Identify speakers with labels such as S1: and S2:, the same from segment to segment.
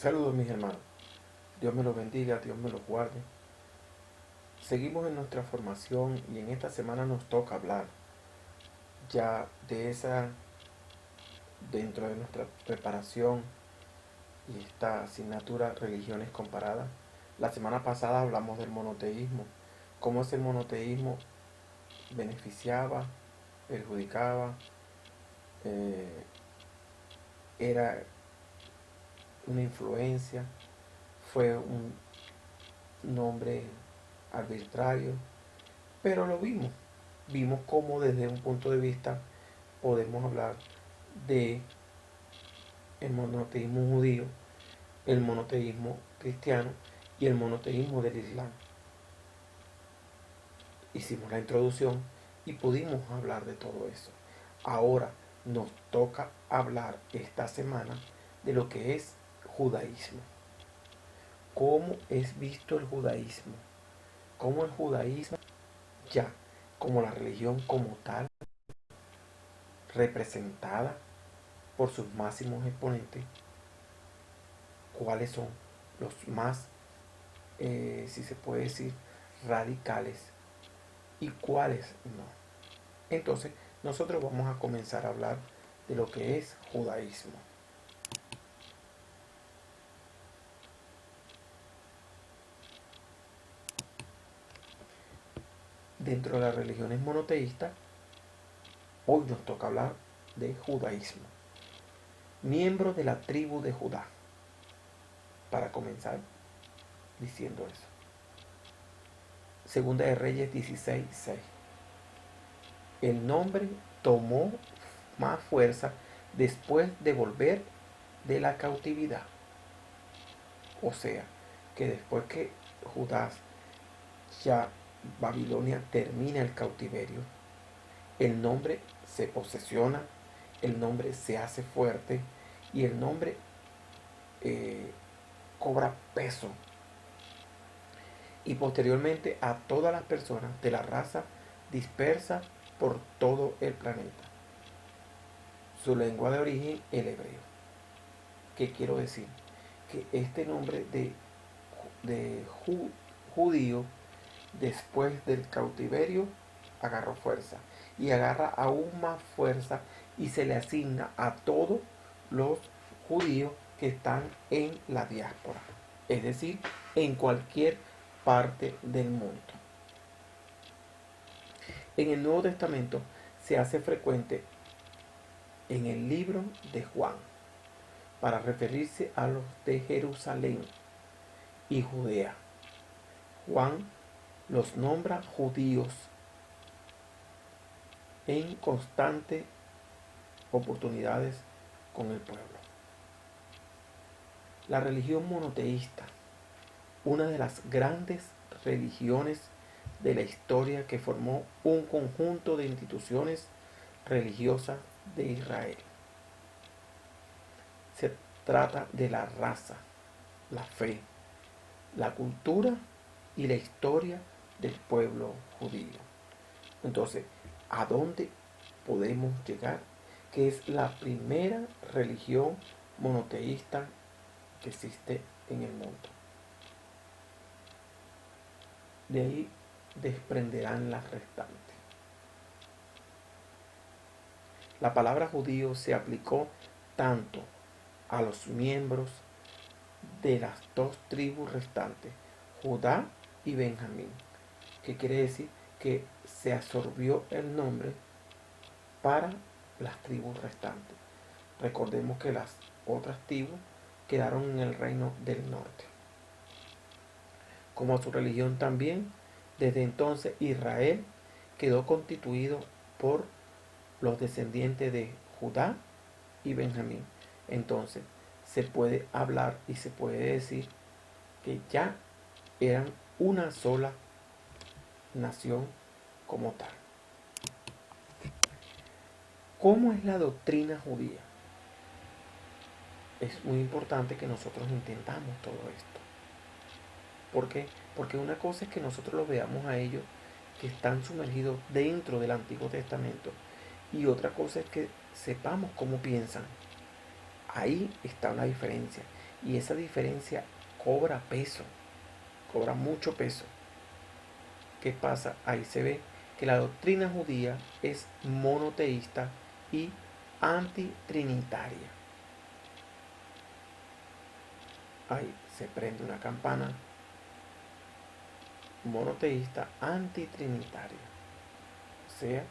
S1: Saludos mis hermanos, Dios me los bendiga, Dios me los guarde. Seguimos en nuestra formación y en esta semana nos toca hablar ya de esa, dentro de nuestra preparación y esta asignatura Religiones Comparadas. La semana pasada hablamos del monoteísmo, cómo ese monoteísmo beneficiaba, perjudicaba, eh, era una influencia, fue un nombre arbitrario, pero lo vimos cómo desde un punto de vista podemos hablar de el monoteísmo judío, el monoteísmo cristiano y el monoteísmo del Islam. Hicimos la introducción y pudimos hablar de todo eso. Ahora nos toca hablar esta semana de lo que es judaísmo. ¿Cómo es visto el judaísmo? ¿Cómo el judaísmo ya como la religión como tal, representada por sus máximos exponentes, cuáles son los más, si se puede decir, radicales y cuáles no? Entonces, nosotros vamos a comenzar a hablar de lo que es judaísmo. Dentro de las religiones monoteístas, hoy nos toca hablar de judaísmo. Miembro de la tribu de Judá. Para comenzar diciendo eso. Segunda de Reyes 16:6. El nombre tomó más fuerza después de volver de la cautividad. O sea, que después que Judá, ya Babilonia, termina el cautiverio, el nombre se posesiona, el nombre se hace fuerte y el nombre cobra peso. Y posteriormente a todas las personas de la raza dispersa por todo el planeta. Su lengua de origen, el hebreo. ¿Qué quiero decir? Que este nombre de judío, después del cautiverio, agarró fuerza. Y agarra aún más fuerza y se le asigna a todos los judíos que están en la diáspora. Es decir, en cualquier parte del mundo. En el Nuevo Testamento se hace frecuente en el libro de Juan para referirse a los de Jerusalén y Judea. Juan los nombra judíos en constantes oportunidades con el pueblo. La religión monoteísta, una de las grandes religiones de la historia que formó un conjunto de instituciones religiosas de Israel. Se trata de la raza, la fe, la cultura y la historia del pueblo judío. Entonces, ¿a dónde podemos llegar? Que es la primera religión monoteísta que existe en el mundo. De ahí desprenderán las restantes. La palabra judío se aplicó tanto a los miembros de las dos tribus restantes, Judá y Benjamín, que quiere decir que se absorbió el nombre para las tribus restantes. Recordemos que las otras tribus quedaron en el reino del norte. Como su religión también, desde entonces Israel quedó constituido por los descendientes de Judá y Benjamín. Entonces se puede hablar y se puede decir que ya eran una sola nación como tal. ¿Cómo es la doctrina judía? Es muy importante que nosotros intentamos todo esto. ¿Por qué? Porque una cosa es que nosotros los veamos a ellos que están sumergidos dentro del Antiguo Testamento y otra cosa es que sepamos cómo piensan. Ahí está una diferencia Y esa diferencia cobra peso, cobra mucho peso. ¿Qué pasa? Ahí se ve que la doctrina judía es monoteísta y antitrinitaria. Ahí se prende una campana monoteísta antitrinitaria. O sea,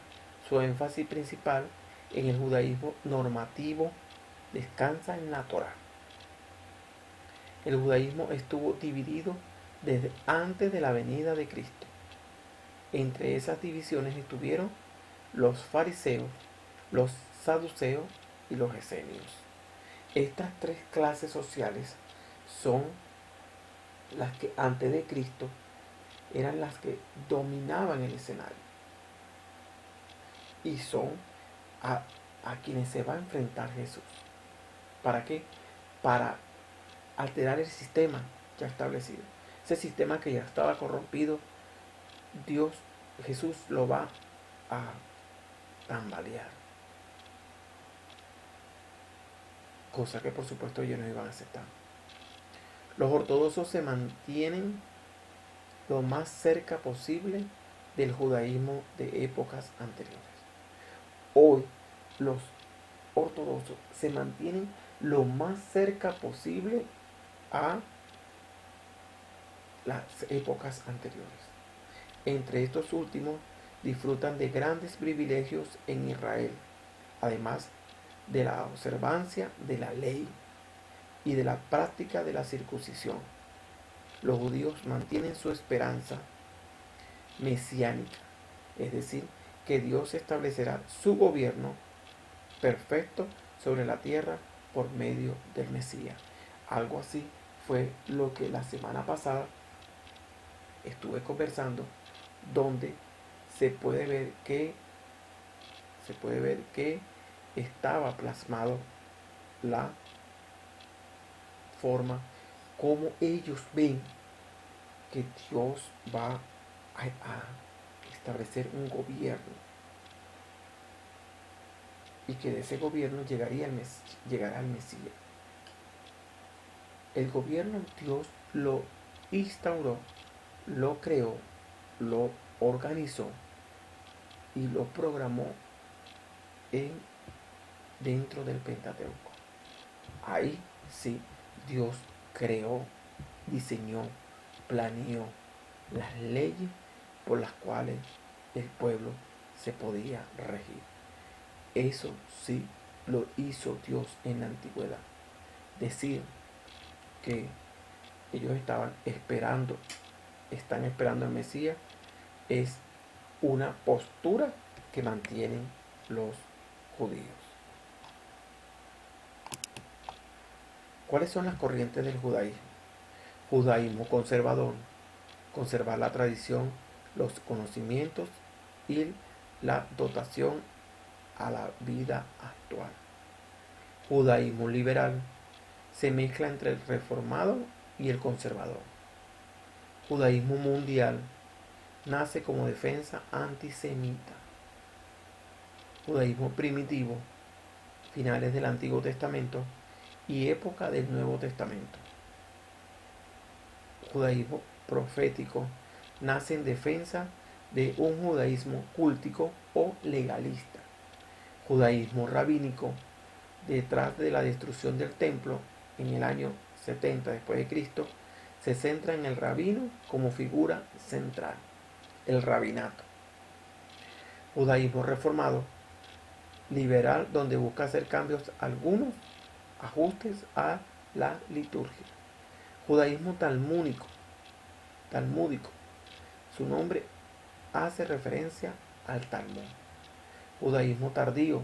S1: su énfasis principal en el judaísmo normativo descansa en la Torá. El judaísmo estuvo dividido desde antes de la venida de Cristo. Entre esas divisiones estuvieron los fariseos, los saduceos y los esenios. Estas tres clases sociales son las que antes de Cristo eran las que dominaban el escenario y son a quienes se va a enfrentar Jesús. ¿Para qué? Para alterar el sistema ya establecido. Ese sistema que ya estaba corrompido, Jesús lo va a tambalear. Cosa que por supuesto ellos no iban a aceptar. Los ortodoxos se mantienen lo más cerca posible del judaísmo de épocas anteriores. Hoy los ortodoxos se mantienen lo más cerca posible a las épocas anteriores. Entre estos últimos disfrutan de grandes privilegios en Israel, además de la observancia de la ley y de la práctica de la circuncisión. Los judíos mantienen su esperanza mesiánica, es decir, que Dios establecerá su gobierno perfecto sobre la tierra por medio del Mesías. Algo así fue lo que la semana pasada estuve conversando, donde se puede ver que estaba plasmado la forma como ellos ven que Dios va a establecer un gobierno y que de ese gobierno llegará el Mesías. El gobierno Dios lo instauró, lo creó, lo organizó y lo programó dentro del Pentateuco. Ahí sí, Dios creó, diseñó, planeó las leyes por las cuales el pueblo se podía regir. Eso sí lo hizo Dios en la antigüedad. Decir que ellos están esperando al Mesías, es una postura que mantienen los judíos. ¿Cuáles son las corrientes del judaísmo? Judaísmo conservador, conservar la tradición, los conocimientos y la dotación a la vida actual. Judaísmo liberal, se mezcla entre el reformado y el conservador. Judaísmo mundial, nace como defensa antisemita. Judaísmo primitivo, finales del Antiguo Testamento y época del Nuevo Testamento. Judaísmo profético, nace en defensa de un judaísmo cultico o legalista. Judaísmo rabínico, detrás de la destrucción del templo en el año 70 después de Cristo, se centra en el rabino como figura central, el rabinato. Judaísmo reformado, liberal, donde busca hacer cambios, algunos ajustes a la liturgia. Judaísmo talmúdico, su nombre hace referencia al Talmud. Judaísmo tardío,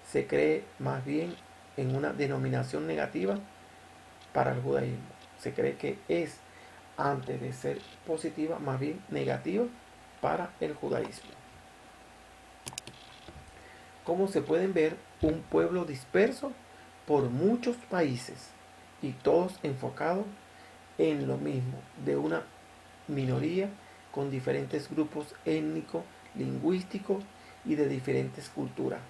S1: se cree más bien en una denominación negativa para el judaísmo. Se cree que es, antes de ser positiva, más bien negativa para el judaísmo. Como se pueden ver, un pueblo disperso por muchos países y todos enfocados en lo mismo, de una minoría con diferentes grupos étnicos, lingüísticos y de diferentes culturas.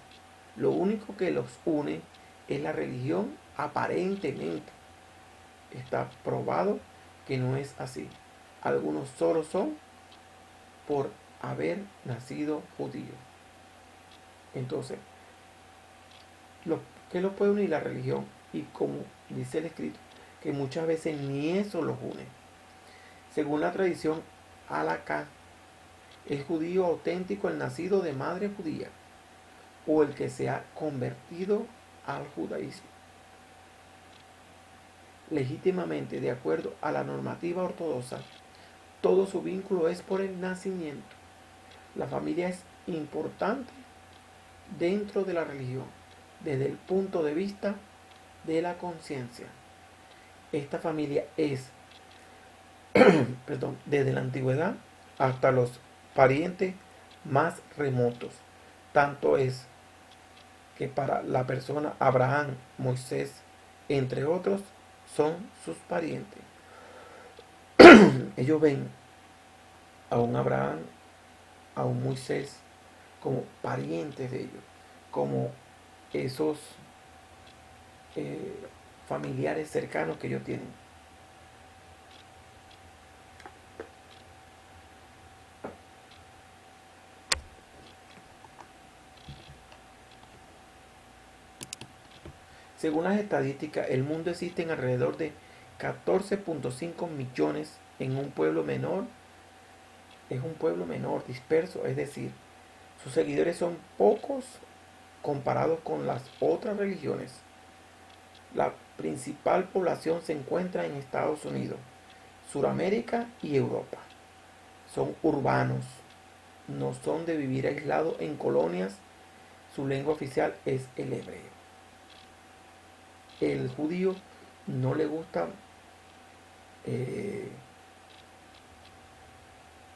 S1: Lo único que los une es la religión, aparentemente, está probado que no es así. Algunos solo son por haber nacido judíos. Entonces, ¿qué los puede unir? La religión. Y como dice el escrito, que muchas veces ni eso los une. Según la tradición halakha, el judío auténtico, el nacido de madre judía, o el que se ha convertido al judaísmo legítimamente de acuerdo a la normativa ortodoxa. Todo su vínculo es por el nacimiento. La familia es importante dentro de la religión desde el punto de vista de la conciencia. Esta familia es, desde la antigüedad hasta los parientes más remotos. Tanto es que para la persona Abraham, Moisés, entre otros, son sus parientes. Ellos ven a un Abraham, a un Moisés, como parientes de ellos, como esos familiares cercanos que ellos tienen. Según las estadísticas, el mundo existen alrededor de 14.5 millones en un pueblo menor. Es un pueblo menor, disperso, es decir, sus seguidores son pocos comparados con las otras religiones. La principal población se encuentra en Estados Unidos, Suramérica y Europa. Son urbanos, no son de vivir aislados en colonias. Su lengua oficial es el hebreo. El judío no le gusta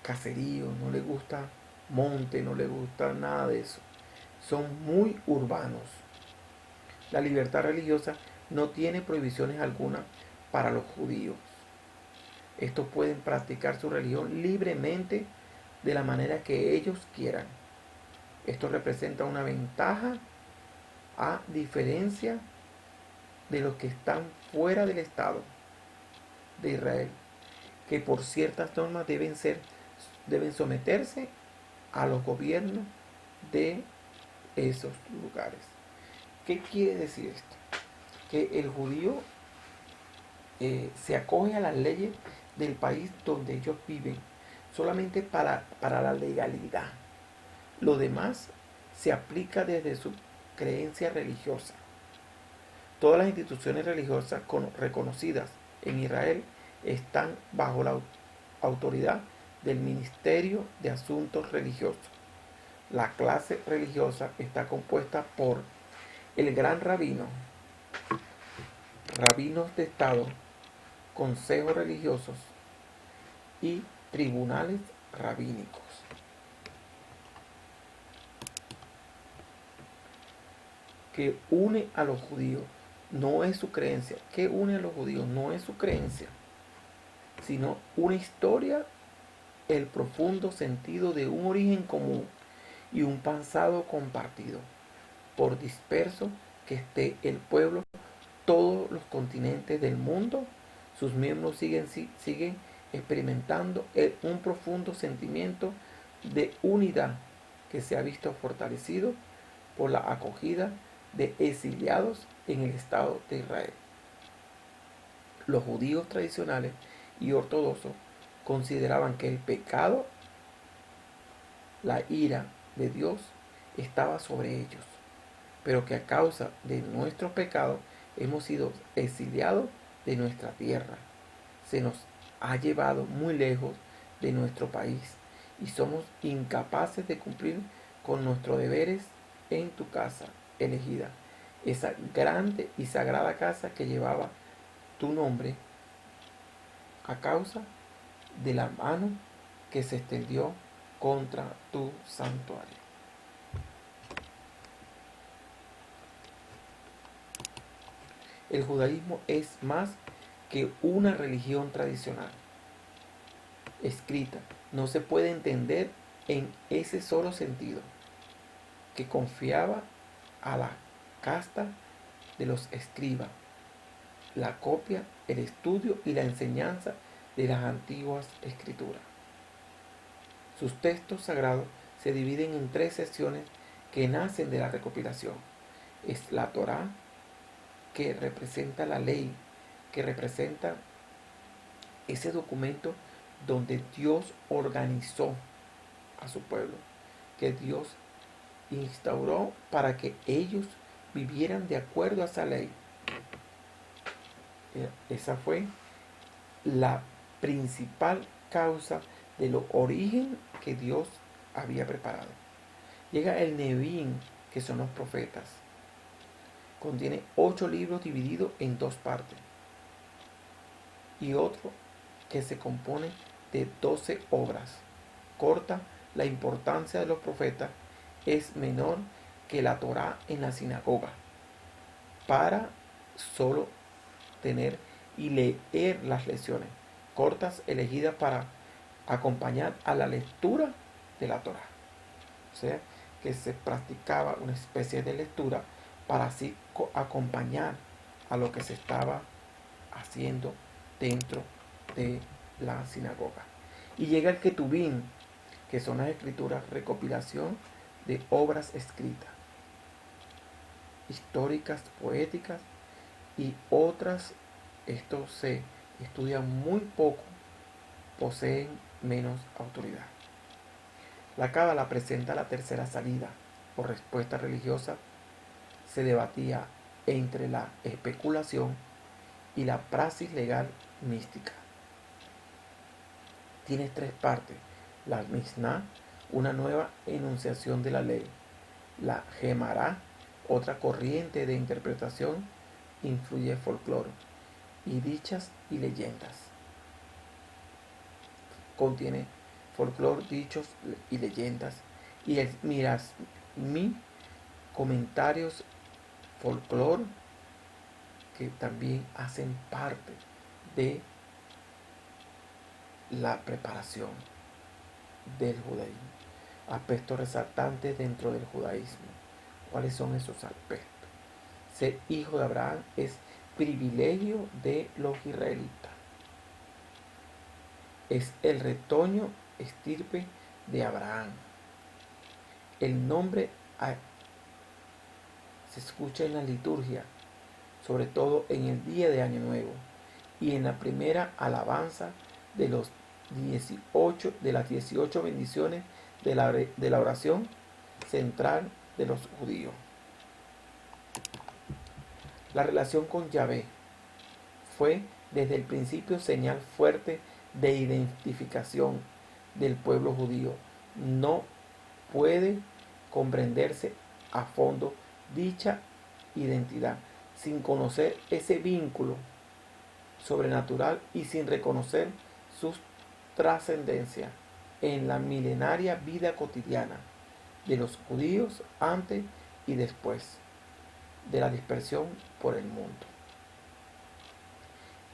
S1: caserío, no le gusta monte, no le gusta nada de eso. Son muy urbanos. La libertad religiosa no tiene prohibiciones alguna para los judíos. Estos pueden practicar su religión libremente de la manera que ellos quieran. Esto representa una ventaja a diferencia de los que están fuera del Estado de Israel, que por ciertas normas deben someterse a los gobiernos de esos lugares. ¿Qué quiere decir esto? Que el judío se acoge a las leyes del país donde ellos viven solamente para la legalidad. Lo demás se aplica desde su creencia religiosa. Todas las instituciones religiosas reconocidas en Israel están bajo la autoridad del Ministerio de Asuntos Religiosos. La clase religiosa está compuesta por el gran rabino, rabinos de Estado, consejos religiosos y tribunales rabínicos. Que une a los judíos no es su creencia. ¿Qué une a los judíos? No es su creencia, sino una historia, el profundo sentido de un origen común y un pasado compartido. Por disperso que esté el pueblo, todos los continentes del mundo, sus miembros siguen experimentando un profundo sentimiento de unidad que se ha visto fortalecido por la acogida de exiliados en el Estado de Israel. Los judíos tradicionales y ortodoxos consideraban que el pecado, la ira de Dios, estaba sobre ellos, pero que a causa de nuestros pecados hemos sido exiliados de nuestra tierra. Se nos ha llevado muy lejos de nuestro país y somos incapaces de cumplir con nuestros deberes en tu casa elegida, esa grande y sagrada casa que llevaba tu nombre, a causa de la mano que se extendió contra tu santuario. El judaísmo es más que una religión tradicional escrita. No se puede entender en ese solo sentido, que confiaba a la casta de los escribas, la copia, el estudio y la enseñanza de las antiguas escrituras. Sus textos sagrados se dividen en 3 secciones que nacen de la recopilación. Es la Torá, que representa la ley, que representa ese documento donde Dios organizó a su pueblo, que Dios instauró para que ellos vivieran de acuerdo a esa ley. Esa fue la principal causa de los origen que Dios había preparado. Llega el Nevi'im, que son los profetas. Contiene 8 libros divididos en 2 partes. Y otro que se compone de 12 obras. Corta, la importancia de los profetas es menor que la Torá en la sinagoga, para solo tener y leer las lecciones cortas elegidas para acompañar a la lectura de la Torá. O sea, que se practicaba una especie de lectura para así acompañar a lo que se estaba haciendo dentro de la sinagoga. Y llega el Ketubim, que son las escrituras, recopilación de obras escritas, históricas, poéticas y otras. Esto se estudia muy poco, poseen menos autoridad. La Cábala presenta la tercera salida o respuesta religiosa. Se debatía entre la especulación y la praxis legal mística. Tiene 3 partes: la Mishnah, una nueva enunciación de la ley; la Gemara, otra corriente de interpretación, influye folclore y dichas y leyendas. Contiene folclore, dichos y leyendas. Y el Mirasmi, comentarios folclore, que también hacen parte de la preparación del judaísmo. Aspectos resaltantes dentro del judaísmo. ¿Cuáles son esos aspectos? Ser hijo de Abraham es privilegio de los israelitas. Es el retoño estirpe de Abraham. El nombre se escucha en la liturgia, sobre todo en el día de Año Nuevo y en la primera alabanza de las 18 bendiciones de la oración central de los judíos. La relación con Yahvé fue desde el principio señal fuerte de identificación del pueblo judío. No puede comprenderse a fondo dicha identidad sin conocer ese vínculo sobrenatural y sin reconocer su trascendencia en la milenaria vida cotidiana de los judíos antes y después de la dispersión por el mundo.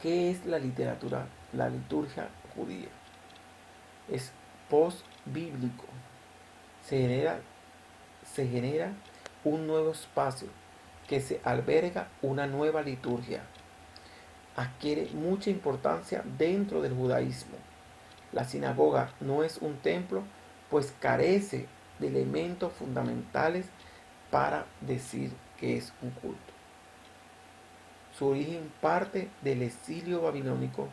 S1: ¿Qué es la literatura? La liturgia judía es post-bíblico. Se genera un nuevo espacio que se alberga una nueva liturgia. Adquiere mucha importancia dentro del judaísmo. La sinagoga no es un templo, pues carece de elementos fundamentales para decir que es un culto. Su origen parte del exilio babilónico,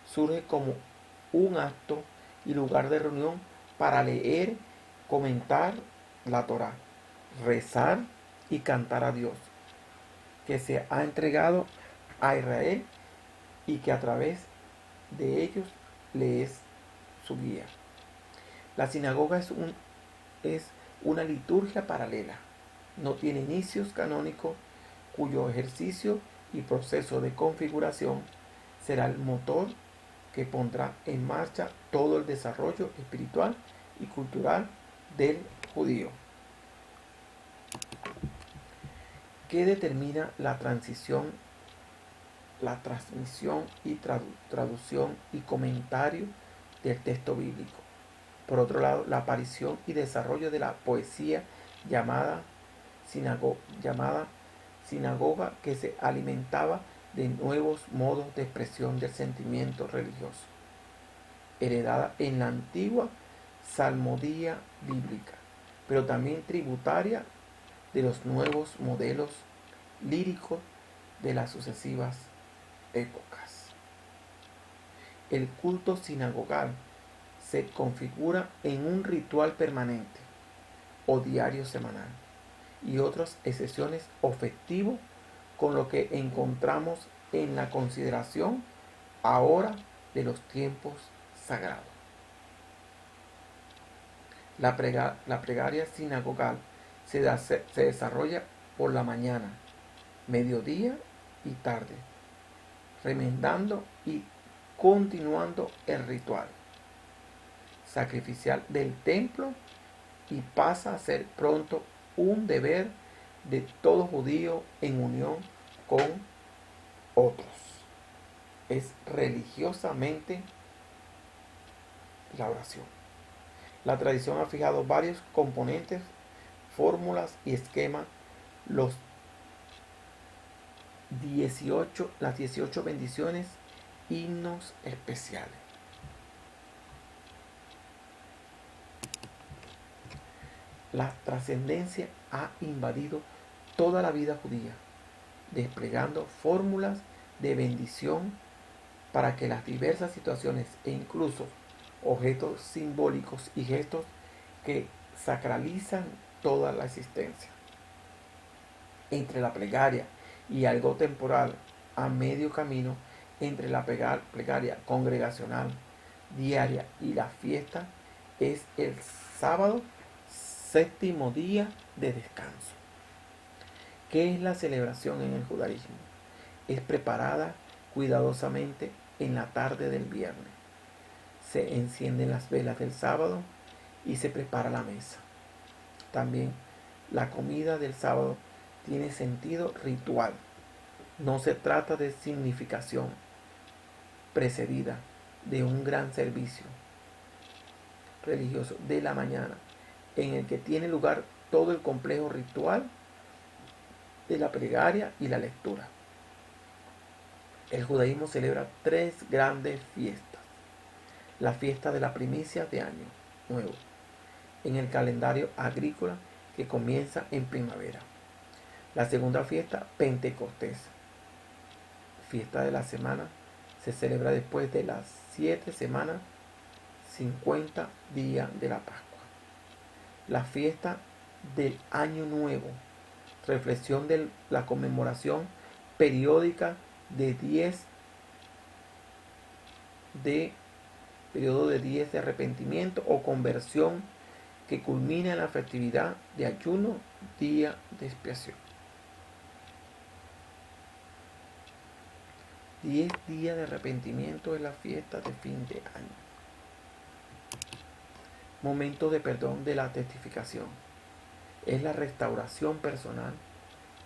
S1: surge como un acto y lugar de reunión para leer, comentar la Torá, rezar y cantar a Dios, que se ha entregado a Israel y que a través de ellos le es su guía. La sinagoga es una liturgia paralela. No tiene inicios canónicos, cuyo ejercicio y proceso de configuración será el motor que pondrá en marcha todo el desarrollo espiritual y cultural del judío. ¿Qué determina la transmisión y traducción y comentario del texto bíblico? Por otro lado, la aparición y desarrollo de la poesía llamada sinagoga, que se alimentaba de nuevos modos de expresión del sentimiento religioso, heredada en la antigua salmodía bíblica, pero también tributaria de los nuevos modelos líricos de las sucesivas épocas. El culto sinagogal se configura en un ritual permanente o diario semanal y otras excepciones o festivo, con lo que encontramos en la consideración ahora de los tiempos sagrados. La plegaria sinagogal se desarrolla por la mañana, mediodía y tarde, remendando y continuando el ritual sacrificial del templo, y pasa a ser pronto un deber de todo judío en unión con otros. Es religiosamente la oración. La tradición ha fijado varios componentes, fórmulas y esquemas, las 18 bendiciones, himnos especiales. La trascendencia ha invadido toda la vida judía, desplegando fórmulas de bendición para que las diversas situaciones e incluso objetos simbólicos y gestos que sacralizan toda la existencia. Entre la plegaria y algo temporal, a medio camino entre la plegaria congregacional diaria y la fiesta, es el sábado, séptimo día de descanso. ¿Qué es la celebración en el judaísmo? Es preparada cuidadosamente en la tarde del viernes. Se encienden las velas del sábado y se prepara la mesa. También la comida del sábado tiene sentido ritual. No se trata de significación precedida de un gran servicio religioso de la mañana, en el que tiene lugar todo el complejo ritual de la plegaria y la lectura. El judaísmo celebra 3 grandes fiestas. La fiesta de la primicia de Año Nuevo, en el calendario agrícola, que comienza en primavera. La segunda fiesta, Pentecostés, fiesta de la semana, se celebra después de las 7 semanas, 50 días de la Pascua. La fiesta del Año Nuevo, reflexión de la conmemoración periódica de 10 periodo de 10 de arrepentimiento o conversión, que culmina en la festividad de ayuno, día de expiación. 10 días de arrepentimiento es la fiesta de fin de año. Momento de perdón de la testificación. Es la restauración personal,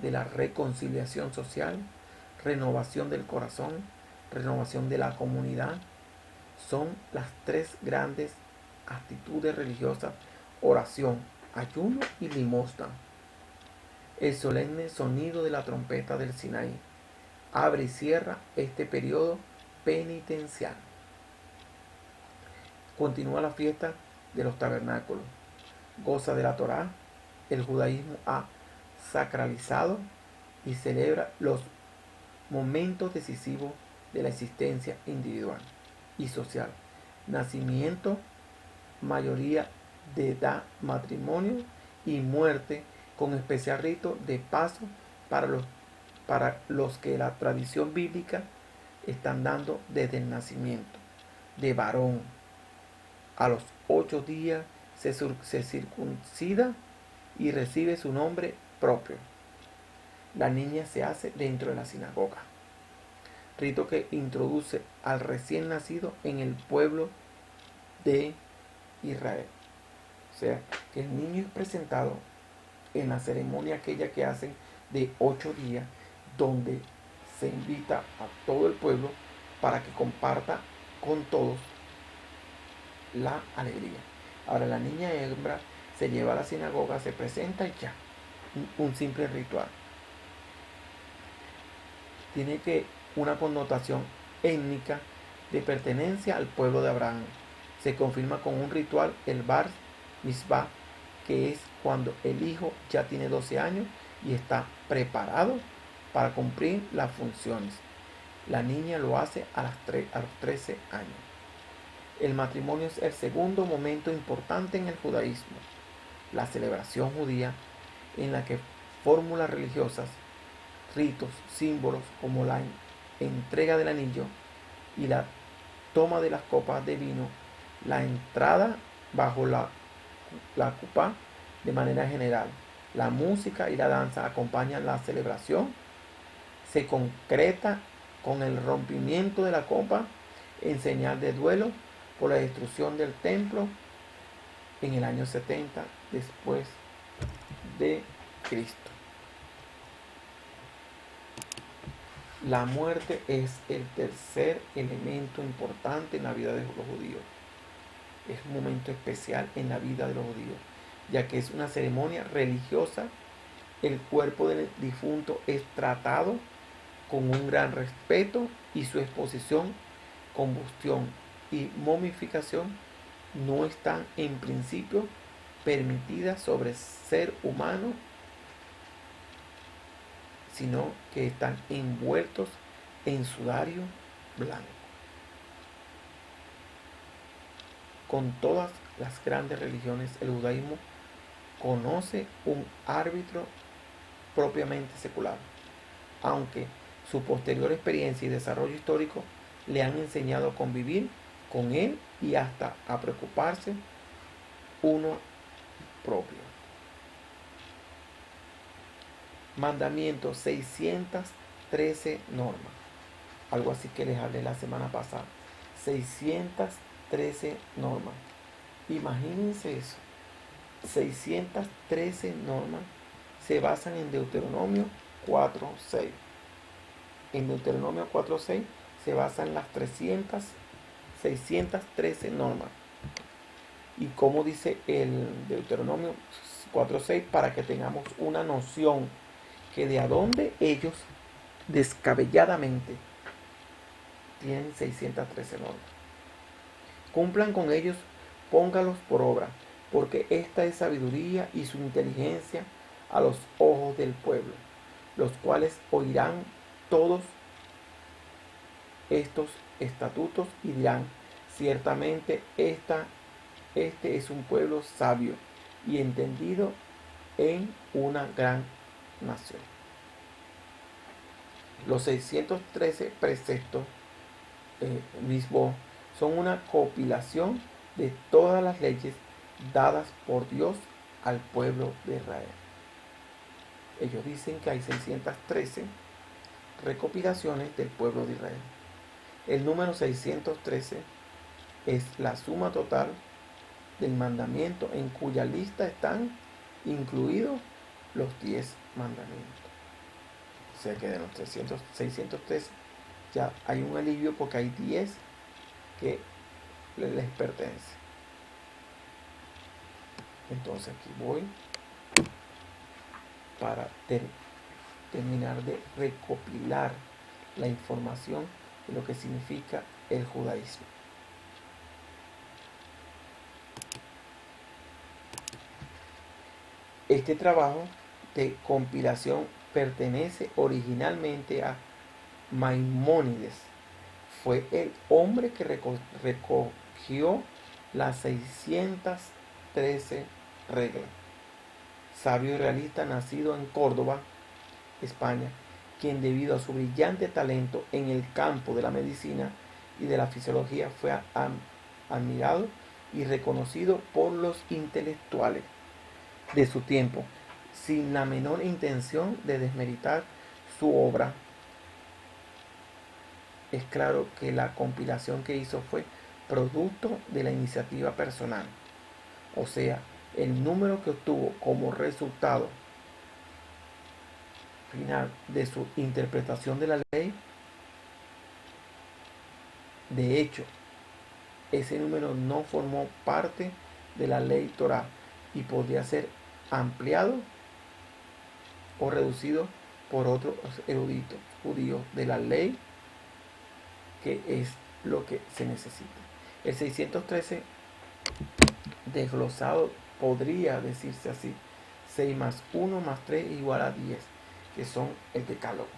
S1: de la reconciliación social, renovación del corazón, renovación de la comunidad. Son las 3 grandes actitudes religiosas: oración, ayuno y limosna. El solemne sonido de la trompeta del Sinaí abre y cierra este periodo penitencial. Continúa la fiesta de los tabernáculos. Goza de la Torá. El judaísmo ha sacralizado y celebra los momentos decisivos de la existencia individual y social: nacimiento, mayoría de edad, matrimonio y muerte, con especial rito de paso para los que la tradición bíblica están dando desde el nacimiento de varón. A los 8 días se circuncida y recibe su nombre propio. La niña se hace dentro de la sinagoga, rito que introduce al recién nacido en el pueblo de Israel. O sea, que el niño es presentado en la ceremonia aquella que hacen de 8 días, donde se invita a todo el pueblo para que comparta con todos la alegría. Ahora la niña hembra se lleva a la sinagoga, se presenta y ya, un simple ritual. Tiene que una connotación étnica de pertenencia al pueblo de Abraham. Se confirma con un ritual, el Bar Mitzvah, que es cuando el hijo ya tiene 12 años y está preparado para cumplir las funciones. La niña lo hace a los 13 años. El matrimonio es el segundo momento importante en el judaísmo. La celebración judía en la que fórmulas religiosas, ritos, símbolos como la entrega del anillo y la toma de las copas de vino, la entrada bajo la cupá de manera general. La música y la danza acompañan la celebración. Se concreta con el rompimiento de la copa en señal de duelo por la destrucción del templo en el año 70 después de Cristo. La muerte es el tercer elemento importante en la vida de los judíos. Es un momento especial en la vida de los judíos, ya que es una ceremonia religiosa. El cuerpo del difunto es tratado con un gran respeto y su exposición, combustión y momificación no están en principio permitidas sobre ser humano, sino que están envueltos en sudario blanco. Con todas las grandes religiones, el judaísmo conoce un árbitro propiamente secular, aunque su posterior experiencia y desarrollo histórico le han enseñado a convivir con él y hasta a preocuparse uno propio. Mandamiento 613 normas. Algo así que les hablé la semana pasada. 613 normas. Imagínense eso. 613 normas se basan en Deuteronomio 4:6. En Deuteronomio 4:6 se basan las 613 normas. Y como dice el Deuteronomio 4:6, para que tengamos una noción que de a dónde ellos descabelladamente tienen 613 normas. Cumplan con ellos, póngalos por obra, porque esta es sabiduría y su inteligencia a los ojos del pueblo, los cuales oirán todos estos estatutos y dirán: ciertamente este es un pueblo sabio y entendido en una gran nación. Los 613 preceptos mismos son una compilación de todas las leyes dadas por Dios al pueblo de Israel. Ellos dicen que hay 613 recopilaciones del pueblo de Israel. El número 613 es la suma total del mandamiento en cuya lista están incluidos los 10 mandamientos. O sea que de los 613 ya hay un alivio porque hay 10 que les pertenece. Entonces aquí voy para terminar de recopilar la información de lo que significa el judaísmo. Este trabajo de compilación pertenece originalmente a Maimónides. Fue el hombre que recogió las 613 reglas. Sabio y realista nacido en Córdoba, España, quien debido a su brillante talento en el campo de la medicina y de la fisiología fue admirado y reconocido por los intelectuales de su tiempo, sin la menor intención de desmeritar su obra. Es claro que la compilación que hizo fue producto de la iniciativa personal, o sea, el número que obtuvo como resultado final de su interpretación de la ley. De hecho, ese número no formó parte de la ley Torá y podría ser ampliado o reducido por otros eruditos judíos de la ley que es lo que se necesita. El 613 desglosado podría decirse así: 6 más 1 más 3 igual a 10, que son el decálogo.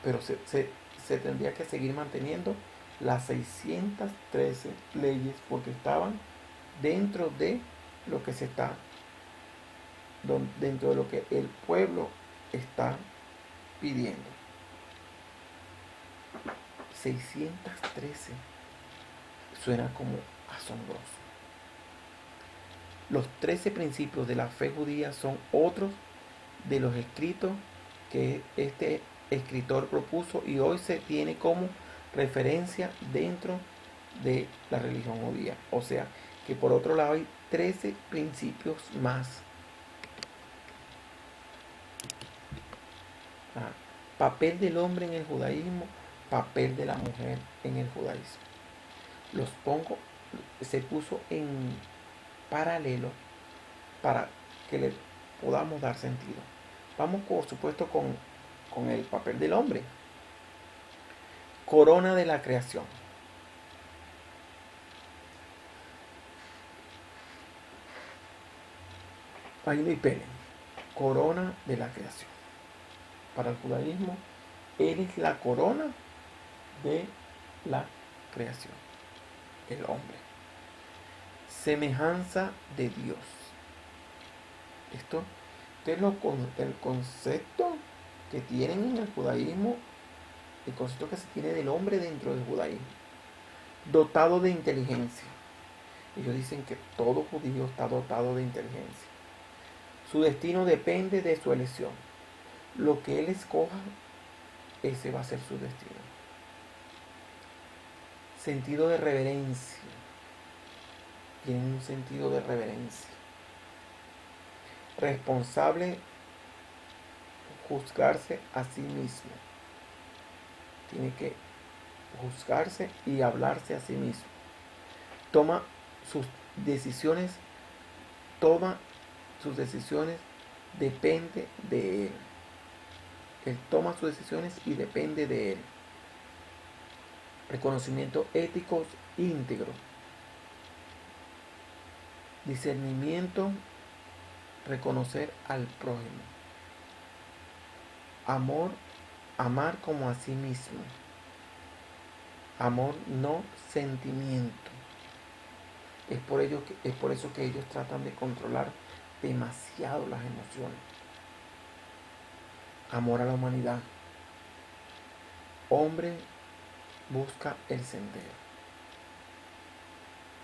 S1: Pero se tendría que seguir manteniendo las 613 leyes porque estaban dentro de lo que se está, dentro de lo que el pueblo está pidiendo. 613 suena como asombroso. Los 13 principios de la fe judía son otros de los escritos que este escritor propuso y hoy se tiene como referencia dentro de la religión judía. O sea, que por otro lado hay 13 principios más. Papel del hombre en el judaísmo, papel de la mujer en el judaísmo. Los pongo, se puso en paralelo para que le podamos dar sentido. Vamos, por supuesto, con el papel del hombre. Corona de la creación. Paino y Pele. Corona de la creación. Para el judaísmo, él es la corona de la creación. El hombre. Semejanza de Dios. Esto es el concepto que tienen en el judaísmo, el concepto que se tiene del hombre dentro del judaísmo. Dotado de inteligencia. Ellos dicen que todo judío está dotado de inteligencia. Su destino depende de su elección. Lo que él escoja, ese va a ser su destino. Sentido de reverencia. Tienen un sentido de reverencia. Responsable, juzgarse a sí mismo. Tiene que juzgarse y hablarse a sí mismo. Toma sus decisiones, depende de él. Él toma sus decisiones y depende de él. Reconocimiento ético íntegro. Discernimiento, reconocer al prójimo. Amor, amar como a sí mismo. Amor, no sentimiento. Es por eso que ellos tratan de controlar demasiado las emociones. Amor a la humanidad. Hombre busca el sendero.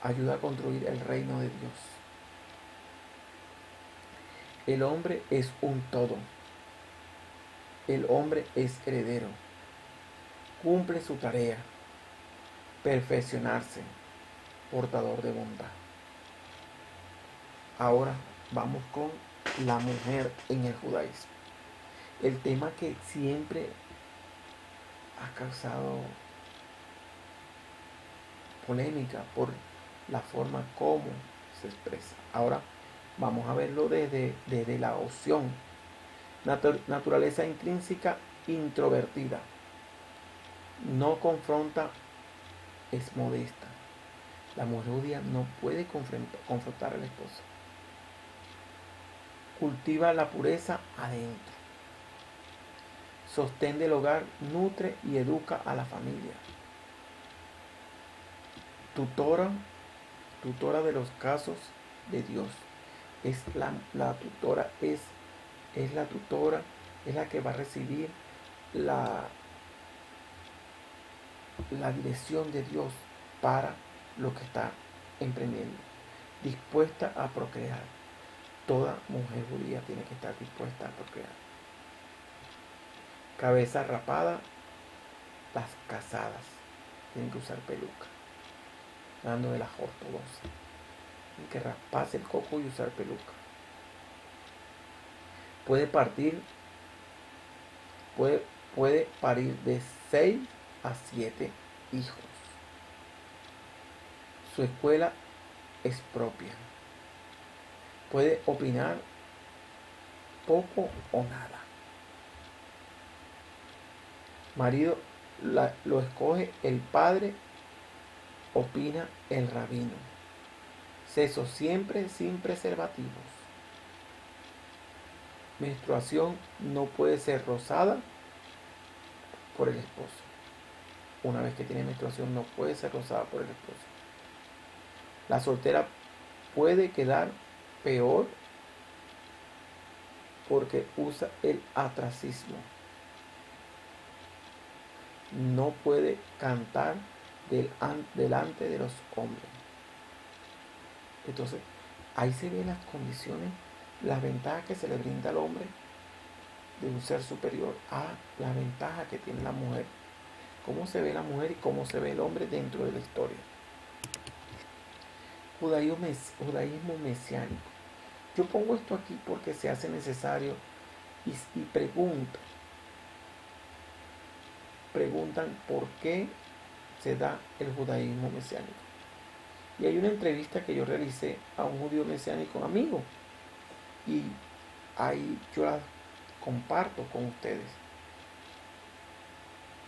S1: Ayuda a construir el reino de Dios. El hombre es un todo. El hombre es heredero. Cumple su tarea. Perfeccionarse. Portador de bondad. Ahora vamos con la mujer en el judaísmo. El tema que siempre ha causado polémica por la forma como se expresa. Ahora vamos a verlo desde la opción. Naturaleza intrínseca introvertida. No confronta, es modesta. La mujer judía no puede confrontar al esposo. Cultiva la pureza adentro. Sostén del hogar, nutre y educa a la familia. Tutora de los casos de Dios. Es la tutora, es la tutora, es la que va a recibir la dirección de Dios para lo que está emprendiendo. Dispuesta a procrear. Toda mujer judía tiene que estar dispuesta a procrear. Cabeza rapada, las casadas tienen que usar peluca. Hablando de las ortodoxas. Tienen que rasparse el coco y usar peluca. Puede parir de 6 a 7 hijos. Su escuela es propia. Puede opinar poco o nada. Marido lo escoge el padre, opina el rabino. Sexo siempre sin preservativos. Menstruación no puede ser rozada por el esposo. Una vez que tiene menstruación no puede ser rozada por el esposo. La soltera puede quedar peor porque usa el atracismo. No puede cantar delante de los hombres. Entonces, ahí se ven las condiciones, las ventajas que se le brinda al hombre de un ser superior a la ventaja que tiene la mujer. Cómo se ve la mujer y cómo se ve el hombre dentro de la historia. Judaísmo mesiánico. Yo pongo esto aquí porque se hace necesario y preguntan por qué se da el judaísmo mesiánico. Y hay una entrevista que yo realicé a un judío mesiánico amigo y ahí yo la comparto con ustedes,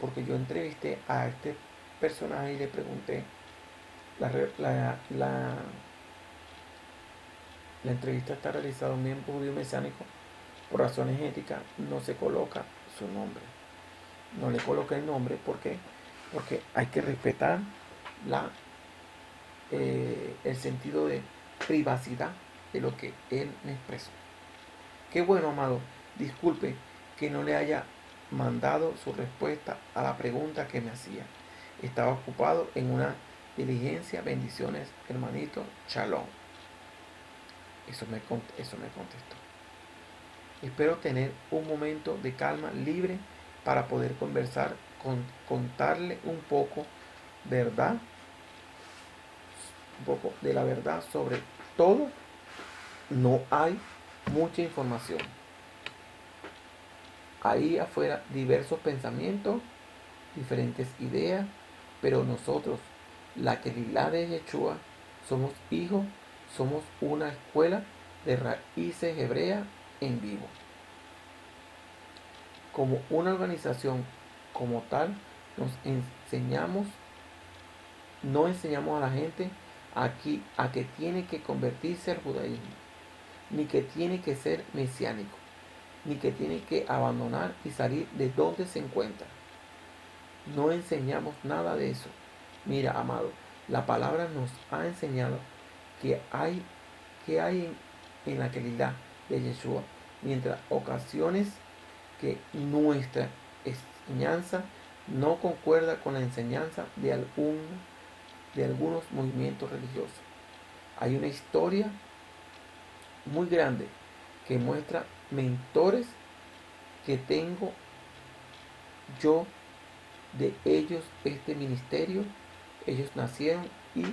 S1: porque yo entrevisté a este personaje y le pregunté, la entrevista está realizada a un miembro judío mesiánico. Por razones éticas no se coloca su nombre, no le coloca el nombre. ¿Por qué? Porque hay que respetar el sentido de privacidad de lo que él me expresó. Qué bueno, amado, disculpe que no le haya mandado su respuesta a la pregunta que me hacía. Estaba ocupado en una diligencia. Bendiciones, hermanito. Shalom. Eso me contestó. Espero tener un momento de calma libre para poder conversar, contarle un poco de la verdad sobre todo. No hay mucha información. Ahí afuera diversos pensamientos, diferentes ideas, pero nosotros, la Kehilá de Yeshua, somos hijos, somos una escuela de raíces hebreas en vivo. Como una organización como tal, no enseñamos a la gente aquí a que tiene que convertirse al judaísmo, ni que tiene que ser mesiánico, ni que tiene que abandonar y salir de donde se encuentra. No enseñamos nada de eso. Mira, amado, la palabra nos ha enseñado que hay en la Kehilá de Yeshua, mientras ocasiones que nuestra enseñanza no concuerda con la enseñanza de algunos movimientos religiosos. Hay una historia muy grande que muestra mentores que tengo yo de ellos, este ministerio. Ellos nacieron y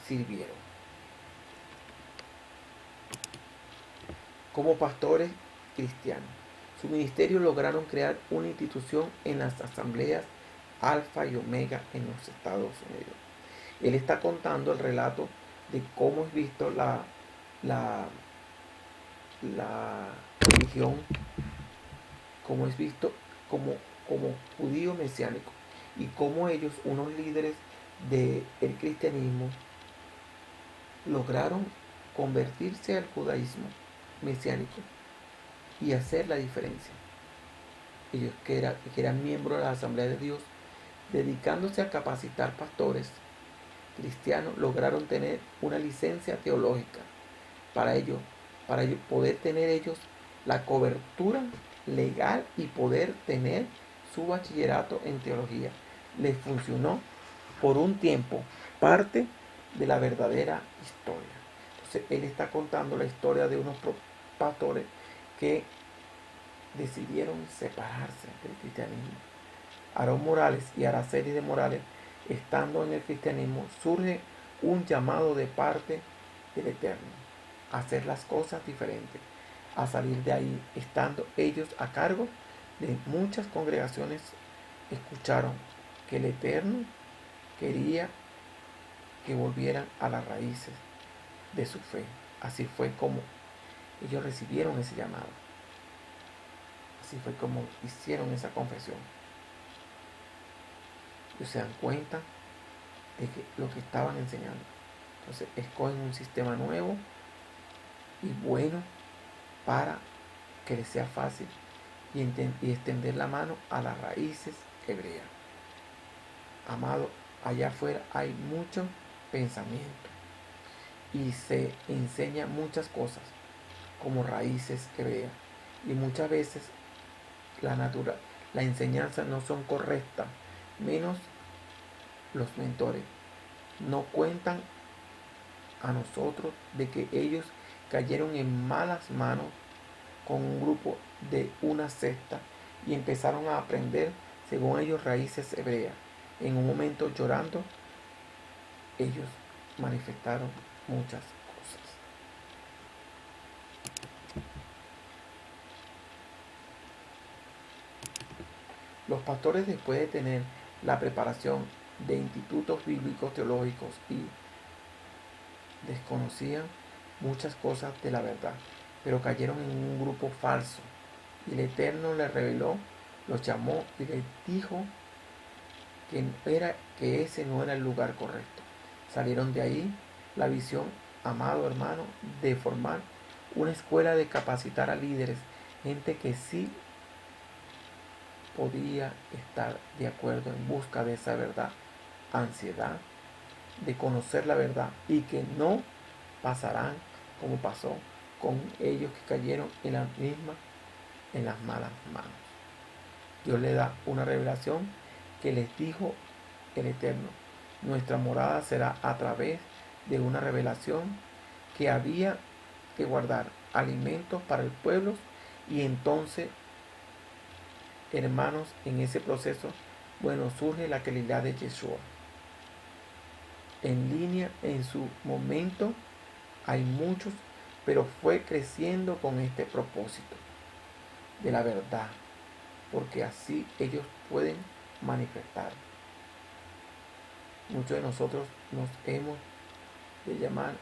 S1: sirvieron como pastores cristianos. Su ministerio lograron crear una institución en las asambleas Alfa y Omega en los Estados Unidos. Él está contando el relato de cómo es visto la religión, cómo es visto como judío mesiánico, y cómo ellos, unos líderes del cristianismo, lograron convertirse al judaísmo mesiánico y hacer la diferencia. Ellos que eran miembros de la Asamblea de Dios, dedicándose a capacitar pastores cristianos, lograron tener una licencia teológica para ello poder tener ellos la cobertura legal y poder tener su bachillerato en teología. Les funcionó por un tiempo, parte de la verdadera historia. Entonces él está contando la historia de unos pastores que decidieron separarse del cristianismo. Aarón Morales y Araceli de Morales, estando en el cristianismo, surge un llamado de parte del Eterno a hacer las cosas diferentes, a salir de ahí. Estando ellos a cargo de muchas congregaciones, escucharon que el Eterno quería que volvieran a las raíces de su fe. Así fue como ellos recibieron ese llamado. Así fue como hicieron esa confesión. Ellos se dan cuenta de que lo que estaban enseñando. Entonces escogen un sistema nuevo y bueno para que les sea fácil y extender la mano a las raíces hebreas. Amado, allá afuera hay mucho pensamiento y se enseña muchas cosas como raíces hebreas, y muchas veces la enseñanza no son correctas, menos los mentores no cuentan a nosotros de que ellos cayeron en malas manos con un grupo de una secta y empezaron a aprender según ellos raíces hebreas. En un momento, llorando, ellos manifestaron muchas cosas. Los pastores, después de tener la preparación de institutos bíblicos teológicos, y desconocían muchas cosas de la verdad, pero cayeron en un grupo falso, y el Eterno les reveló, los llamó y les dijo que ese no era el lugar correcto. Salieron de ahí la visión, amado hermano, de formar una escuela, de capacitar a líderes, gente que sí podía estar de acuerdo en busca de esa verdad, ansiedad de conocer la verdad, y que no pasarán como pasó con ellos que cayeron en las malas manos. Dios le da una revelación que les dijo el Eterno: nuestra morada será a través de una revelación, que había que guardar alimentos para el pueblo. Y entonces, hermanos, en ese proceso, bueno, surge la calidad de Yeshua. En línea, en su momento, hay muchos, pero fue creciendo con este propósito de la verdad, porque así ellos pueden manifestar. Muchos de nosotros nos hemos de llamar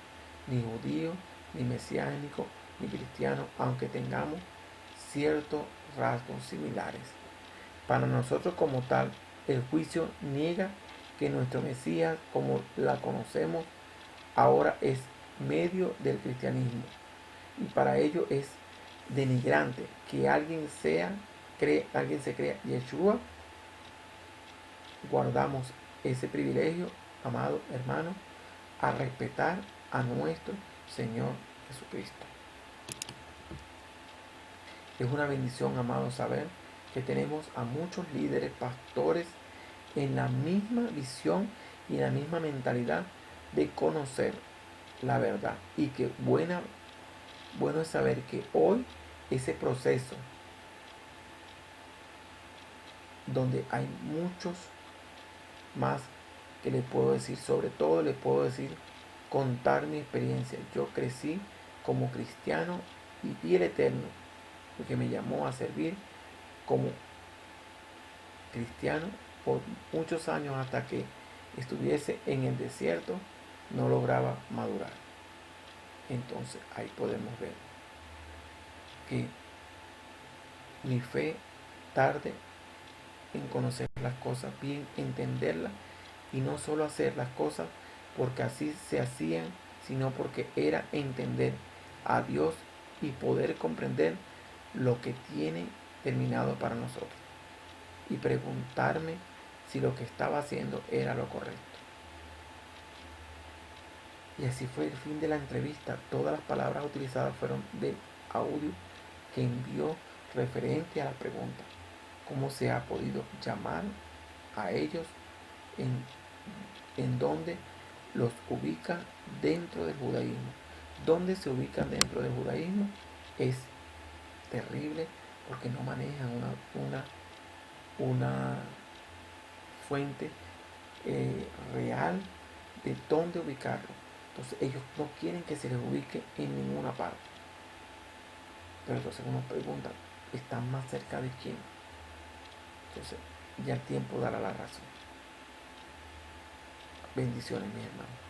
S1: ni judío, ni mesiánico, ni cristiano, aunque tengamos ciertos rasgos similares. Para nosotros como tal, el juicio niega que nuestro Mesías, como la conocemos ahora, es medio del cristianismo, y para ello es denigrante que alguien se crea Yeshua. Guardamos ese privilegio, amado hermano, a respetar a nuestro Señor Jesucristo. Es una bendición, amado, saber que tenemos a muchos líderes, pastores, en la misma visión y en la misma mentalidad de conocer la verdad. Y que bueno es saber que hoy ese proceso, donde hay muchos más que le puedo decir, sobre todo le puedo decir, contar mi experiencia. Yo crecí como cristiano y vi el Eterno, porque me llamó a servir como cristiano por muchos años, hasta que estuviese en el desierto, no lograba madurar. Entonces ahí podemos ver que mi fe tarde en conocer las cosas bien, entenderlas, y no solo hacer las cosas porque así se hacían, sino porque era entender a Dios y poder comprender lo que tiene terminado para nosotros, y preguntarme si lo que estaba haciendo era lo correcto. Y así fue el fin de la entrevista. Todas las palabras utilizadas fueron del audio que envió referente a la pregunta: ¿cómo se ha podido llamar a ellos? En donde los ubica dentro del judaísmo. Donde se ubican dentro del judaísmo es terrible, porque no manejan una fuente real de dónde ubicarlo. Entonces ellos no quieren que se les ubique en ninguna parte. Pero entonces uno pregunta: ¿están más cerca de quién? Entonces ya el tiempo dará la razón. Bendiciones, mi hermano.